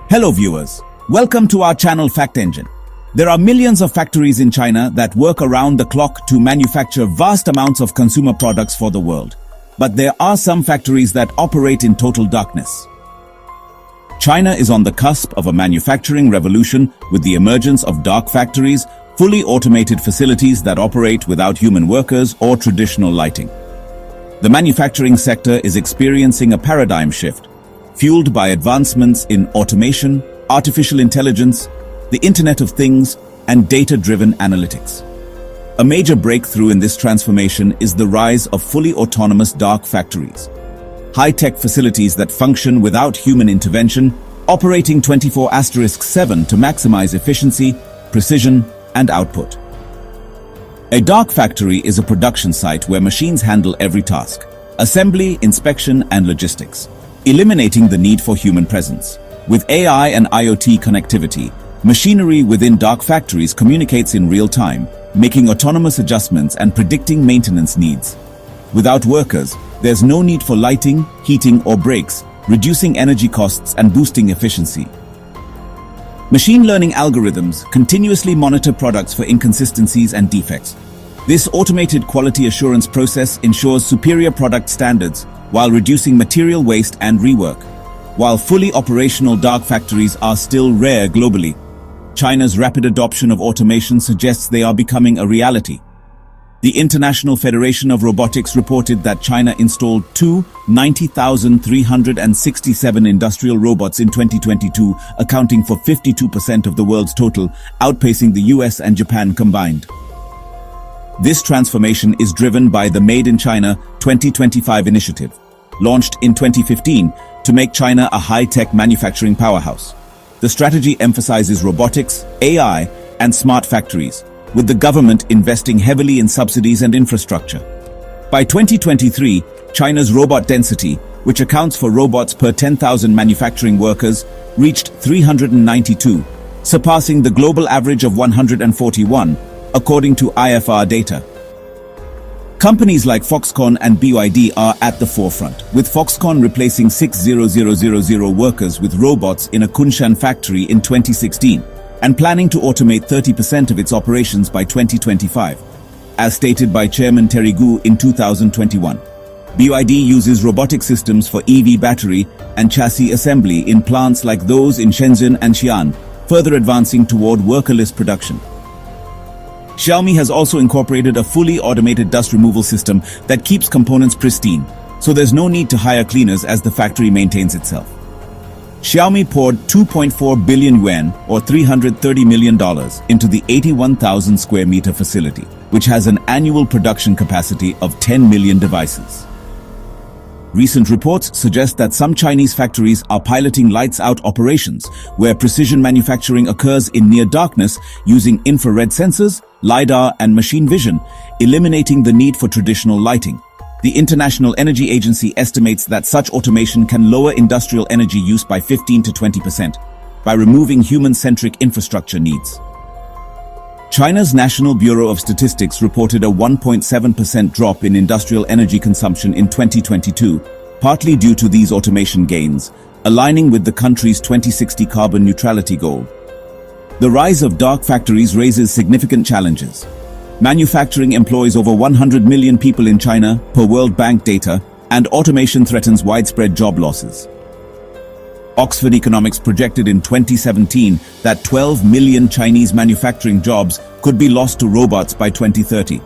Hello viewers, welcome to our channel Fact Engine. There are millions of factories in China that work around the clock to manufacture vast amounts of consumer products for the world. But there are some factories that operate in total darkness. China is on the cusp of a manufacturing revolution with the emergence of dark factories, fully automated facilities that operate without human workers or traditional lighting. The manufacturing sector is experiencing a paradigm shift, fueled by advancements in automation, artificial intelligence, the Internet of Things, and data-driven analytics. A major breakthrough in this transformation is the rise of fully autonomous dark factories. High-tech facilities that function without human intervention, operating 24/7 to maximize efficiency, precision, and output. A dark factory is a production site where machines handle every task: assembly, inspection, and logistics, eliminating the need for human presence. With AI and IoT connectivity, machinery within dark factories communicates in real time, making autonomous adjustments and predicting maintenance needs. Without workers, there's no need for lighting, heating, or brakes, reducing energy costs and boosting efficiency. Machine learning algorithms continuously monitor products for inconsistencies and defects. This automated quality assurance process ensures superior product standards while reducing material waste and rework. While fully operational dark factories are still rare globally, China's rapid adoption of automation suggests they are becoming a reality. The International Federation of Robotics reported that China installed 90,367 industrial robots in 2022, accounting for 52% of the world's total, outpacing the US and Japan combined. This transformation is driven by the Made in China 2025 initiative, launched in 2015 to make China a high-tech manufacturing powerhouse. The strategy emphasizes robotics, AI, and smart factories, with the government investing heavily in subsidies and infrastructure. By 2023, China's robot density, which accounts for robots per 10,000 manufacturing workers, reached 392, surpassing the global average of 141, according to IFR data. Companies like Foxconn and BYD are at the forefront, with Foxconn replacing 6,000 workers with robots in a Kunshan factory in 2016, and planning to automate 30% of its operations by 2025, as stated by Chairman Terry Gu in 2021. BYD uses robotic systems for EV battery and chassis assembly in plants like those in Shenzhen and Xi'an, further advancing toward workerless production. Xiaomi has also incorporated a fully automated dust removal system that keeps components pristine, so there's no need to hire cleaners as the factory maintains itself. Xiaomi poured 2.4 billion yuan, or $330 million, into the 81,000 square meter facility, which has an annual production capacity of 10 million devices. Recent reports suggest that some Chinese factories are piloting lights-out operations, where precision manufacturing occurs in near darkness using infrared sensors, LiDAR, and machine vision, eliminating the need for traditional lighting. The International Energy Agency estimates that such automation can lower industrial energy use by 15 to 20% by removing human-centric infrastructure needs. China's National Bureau of Statistics reported a 1.7% drop in industrial energy consumption in 2022, partly due to these automation gains, aligning with the country's 2060 carbon neutrality goal. The rise of dark factories raises significant challenges. Manufacturing employs over 100 million people in China, per World Bank data, and automation threatens widespread job losses. Oxford Economics projected in 2017 that 12 million Chinese manufacturing jobs could be lost to robots by 2030.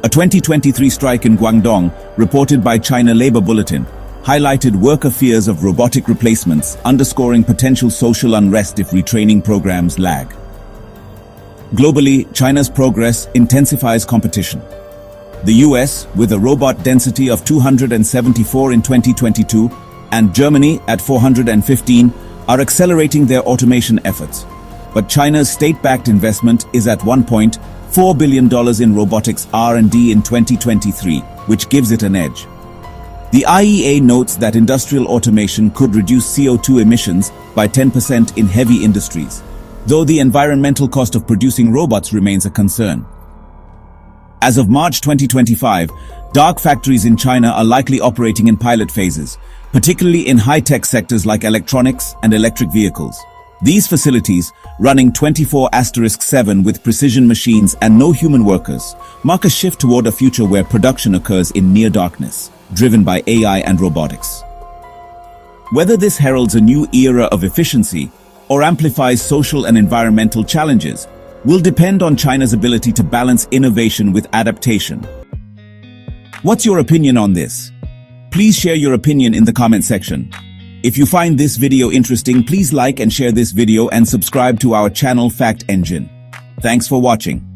A 2023 strike in Guangdong, reported by China Labor Bulletin, highlighted worker fears of robotic replacements, underscoring potential social unrest if retraining programs lag. Globally, China's progress intensifies competition. The US, with a robot density of 274 in 2022, and Germany at 415, are accelerating their automation efforts. But China's state-backed investment is at $1.4 billion in robotics R&D in 2023, which gives it an edge. The IEA notes that industrial automation could reduce CO2 emissions by 10% in heavy industries, though the environmental cost of producing robots remains a concern. As of March 2025, dark factories in China are likely operating in pilot phases, particularly in high-tech sectors like electronics and electric vehicles. These facilities, running 24*7 with precision machines and no human workers, mark a shift toward a future where production occurs in near darkness, driven by AI and robotics. Whether this heralds a new era of efficiency or amplifies social and environmental challenges will depend on China's ability to balance innovation with adaptation. What's your opinion on this? Please share your opinion in the comment section. If you find this video interesting, please like and share this video and subscribe to our channel Fact Engine. Thanks for watching.